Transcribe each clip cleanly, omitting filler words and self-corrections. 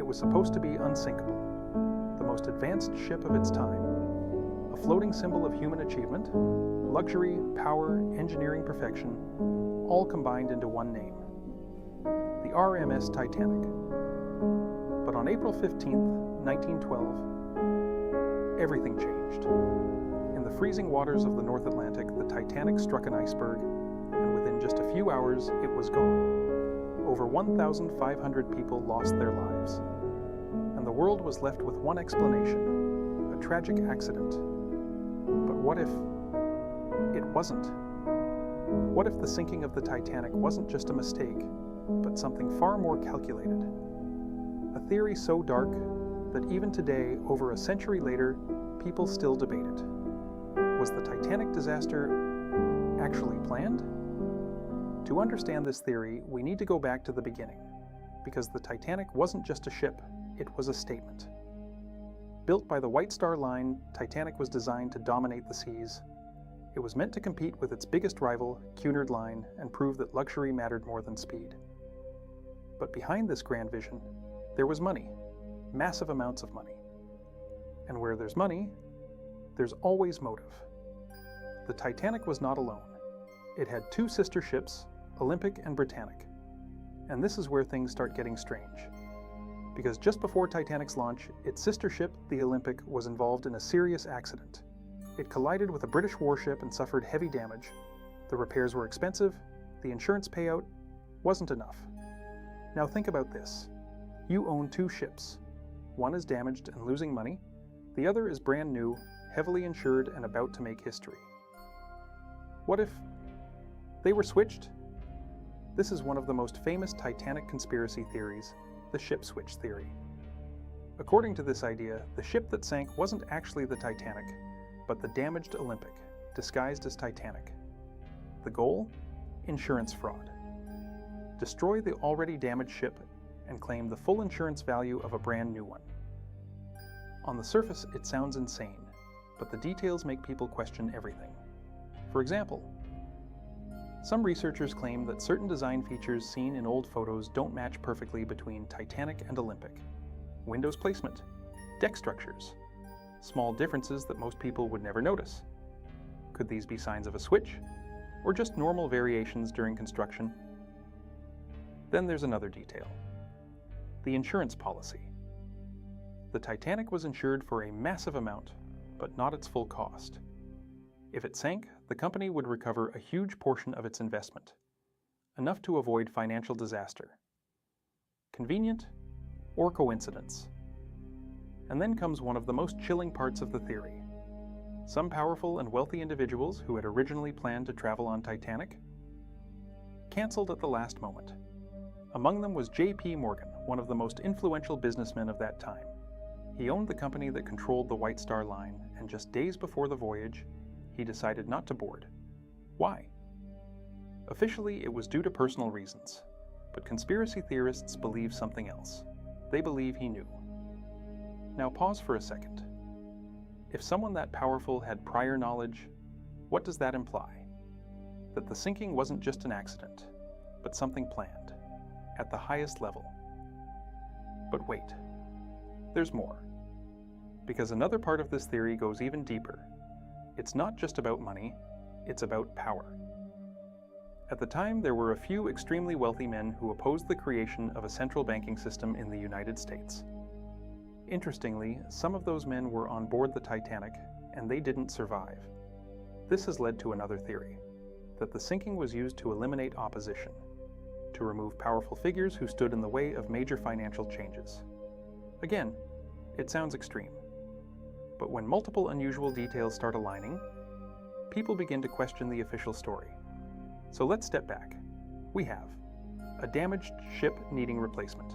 was supposed to be unsinkable, the most advanced ship of its time, a floating symbol of human achievement, luxury, power, engineering perfection, all combined into one name, the RMS Titanic. But on April 15th, 1912, everything changed. In the freezing waters of the North Atlantic, the Titanic struck an iceberg, and within just a few hours, it was gone. Over 1,500 people lost their lives, and the world was left with one explanation: a tragic accident. But what if it wasn't? What if the sinking of the Titanic wasn't just a mistake, but something far more calculated? A theory so dark that even today, over a century later, people still debate it. Was the Titanic disaster actually planned? To understand this theory, we need to go back to the beginning, because the Titanic wasn't just a ship, it was a statement. Built by the White Star Line, Titanic was designed to dominate the seas. It was meant to compete with its biggest rival, Cunard Line, and prove that luxury mattered more than speed. But behind this grand vision, there was money, massive amounts of money. And where there's money, there's always motive. The Titanic was not alone. It had two sister ships, Olympic and Britannic. And this is where things start getting strange. Because just before Titanic's launch, its sister ship, the Olympic, was involved in a serious accident. It collided with a British warship and suffered heavy damage. The repairs were expensive, the insurance payout wasn't enough. Now think about this. You own two ships. One is damaged and losing money. The other is brand new, heavily insured, and about to make history. What if they were switched? This is one of the most famous Titanic conspiracy theories, the ship switch theory. According to this idea, the ship that sank wasn't actually the Titanic, but the damaged Olympic, disguised as Titanic. The goal? Insurance fraud. Destroy the already damaged ship and claim the full insurance value of a brand new one. On the surface, it sounds insane, but the details make people question everything. For example, some researchers claim that certain design features seen in old photos don't match perfectly between Titanic and Olympic. Windows placement, deck structures, small differences that most people would never notice. Could these be signs of a switch, or just normal variations during construction? Then there's another detail: the insurance policy. The Titanic was insured for a massive amount, but not its full cost. If it sank, the company would recover a huge portion of its investment, enough to avoid financial disaster. Convenient or coincidence? And then comes one of the most chilling parts of the theory. Some powerful and wealthy individuals who had originally planned to travel on Titanic canceled at the last moment. Among them was J.P. Morgan, one of the most influential businessmen of that time. He owned the company that controlled the White Star Line, and just days before the voyage, he decided not to board. Why? Officially, it was due to personal reasons, but conspiracy theorists believe something else. They believe he knew. Now pause for a second. If someone that powerful had prior knowledge, what does that imply? That the sinking wasn't just an accident, but something planned, at the highest level. But wait, there's more. Because another part of this theory goes even deeper. It's not just about money, it's about power. At the time, there were a few extremely wealthy men who opposed the creation of a central banking system in the United States. Interestingly, some of those men were on board the Titanic, and they didn't survive. This has led to another theory, that the sinking was used to eliminate opposition, to remove powerful figures who stood in the way of major financial changes. Again, it sounds extreme. But when multiple unusual details start aligning, people begin to question the official story. So let's step back. We have a damaged ship needing replacement,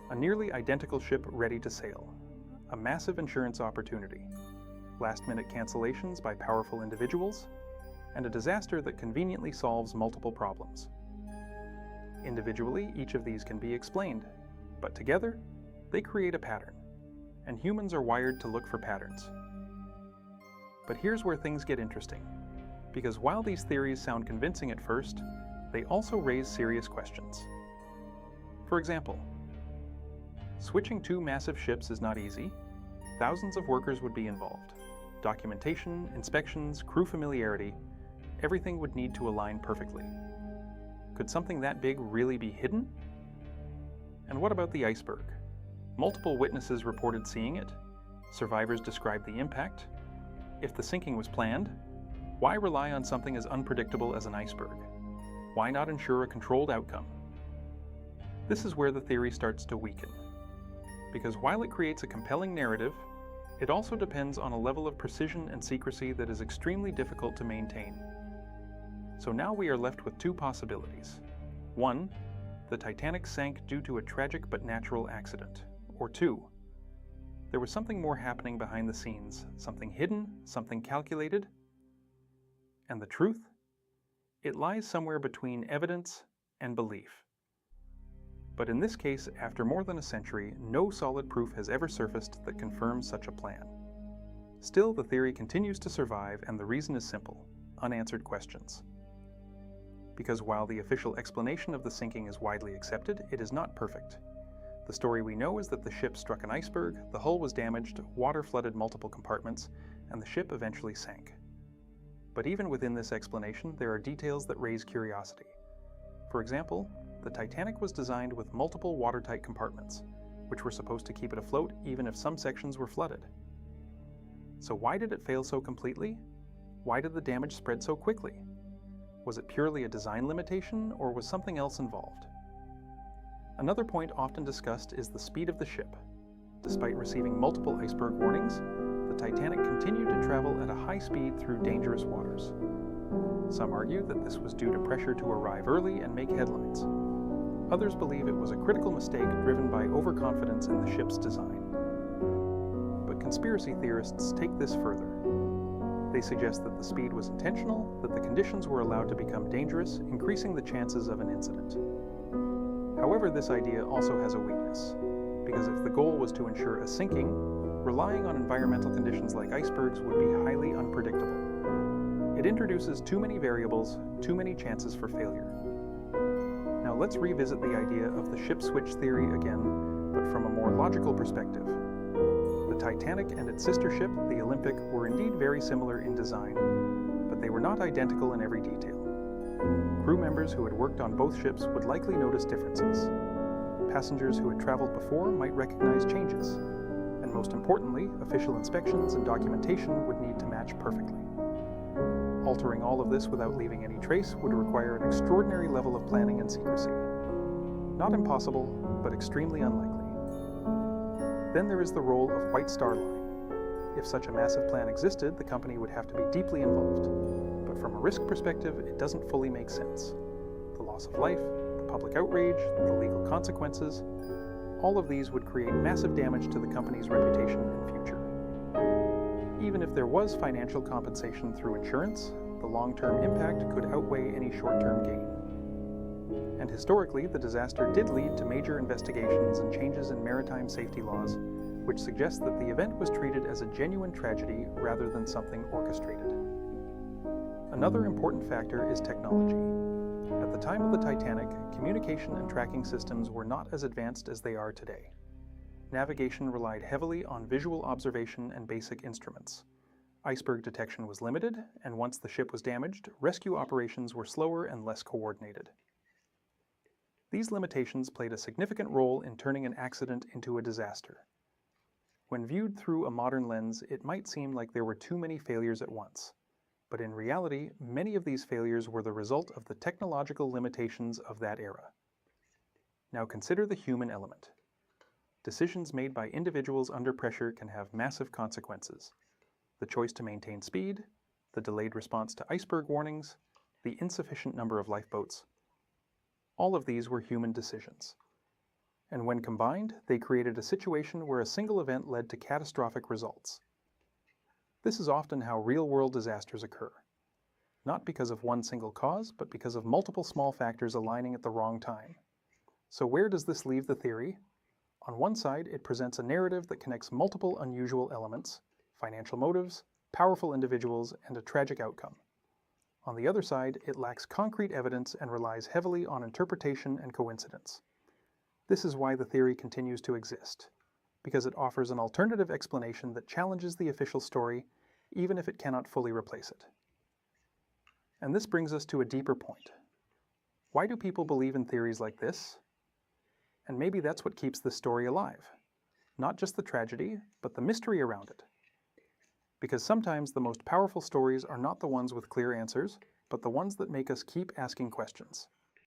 a nearly identical ship ready to sail, a massive insurance opportunity, last-minute cancellations by powerful individuals, and a disaster that conveniently solves multiple problems. Individually, each of these can be explained, but together, they create a pattern. And humans are wired to look for patterns. But here's where things get interesting, because while these theories sound convincing at first, they also raise serious questions. For example, Switching two massive ships is not easy. Thousands of workers would be involved. Documentation, inspections, crew familiarity, everything would need to align perfectly. Could something that big really be hidden? And what about the iceberg? Multiple witnesses reported seeing it. Survivors described the impact. If the sinking was planned, why rely on something as unpredictable as an iceberg? Why not ensure a controlled outcome? This is where the theory starts to weaken. Because while it creates a compelling narrative, it also depends on a level of precision and secrecy that is extremely difficult to maintain. So now we are left with two possibilities. One, the Titanic sank due to a tragic but natural accident. Or two, there was something more happening behind the scenes, something hidden, something calculated. And the truth? It lies somewhere between evidence and belief. But in this case, after more than a century, no solid proof has ever surfaced that confirms such a plan. Still, the theory continues to survive, and the reason is simple: unanswered questions. Because while the official explanation of the sinking is widely accepted, it is not perfect. The story we know is that the ship struck an iceberg, the hull was damaged, water flooded multiple compartments, and the ship eventually sank. But even within this explanation, there are details that raise curiosity. For example, the Titanic was designed with multiple watertight compartments, which were supposed to keep it afloat even if some sections were flooded. So why did it fail so completely? Why did the damage spread so quickly? Was it purely a design limitation, or was something else involved? Another point often discussed is the speed of the ship. Despite receiving multiple iceberg warnings, the Titanic continued to travel at a high speed through dangerous waters. Some argue that this was due to pressure to arrive early and make headlines. Others believe it was a critical mistake driven by overconfidence in the ship's design. But conspiracy theorists take this further. They suggest that the speed was intentional, that the conditions were allowed to become dangerous, increasing the chances of an incident. However, this idea also has a weakness, because if the goal was to ensure a sinking, relying on environmental conditions like icebergs would be highly unpredictable. It introduces too many variables, too many chances for failure. Now let's revisit the idea of the ship switch theory again, but from a more logical perspective. The Titanic and its sister ship, the Olympic, were indeed very similar in design, but they were not identical in every detail. Crew members who had worked on both ships would likely notice differences. Passengers who had traveled before might recognize changes. And most importantly, official inspections and documentation would need to match perfectly. Altering all of this without leaving any trace would require an extraordinary level of planning and secrecy. Not impossible, but extremely unlikely. Then there is the role of White Star Line. If such a massive plan existed, the company would have to be deeply involved. But from a risk perspective, it doesn't fully make sense. The loss of life, the public outrage, the legal consequences, all of these would create massive damage to the company's reputation and future. Even if there was financial compensation through insurance, the long-term impact could outweigh any short-term gain. And historically, the disaster did lead to major investigations and changes in maritime safety laws, which suggest that the event was treated as a genuine tragedy rather than something orchestrated. Another important factor is technology. At the time of the Titanic, communication and tracking systems were not as advanced as they are today. Navigation relied heavily on visual observation and basic instruments. Iceberg detection was limited, and once the ship was damaged, rescue operations were slower and less coordinated. These limitations played a significant role in turning an accident into a disaster. When viewed through a modern lens, it might seem like there were too many failures at once. But in reality, many of these failures were the result of the technological limitations of that era. Now consider the human element. Decisions made by individuals under pressure can have massive consequences. The choice to maintain speed, the delayed response to iceberg warnings, the insufficient number of lifeboats. All of these were human decisions. And when combined, they created a situation where a single event led to catastrophic results. This is often how real-world disasters occur. Not because of one single cause, but because of multiple small factors aligning at the wrong time. So where does this leave the theory? On one side, it presents a narrative that connects multiple unusual elements, financial motives, powerful individuals, and a tragic outcome. On the other side, it lacks concrete evidence and relies heavily on interpretation and coincidence. This is why the theory continues to exist, because it offers an alternative explanation that challenges the official story, even if it cannot fully replace it. And this brings us to a deeper point. Why do people believe in theories like this? And maybe that's what keeps this story alive. Not just the tragedy, but the mystery around it. Because sometimes the most powerful stories are not the ones with clear answers, but the ones that make us keep asking questions.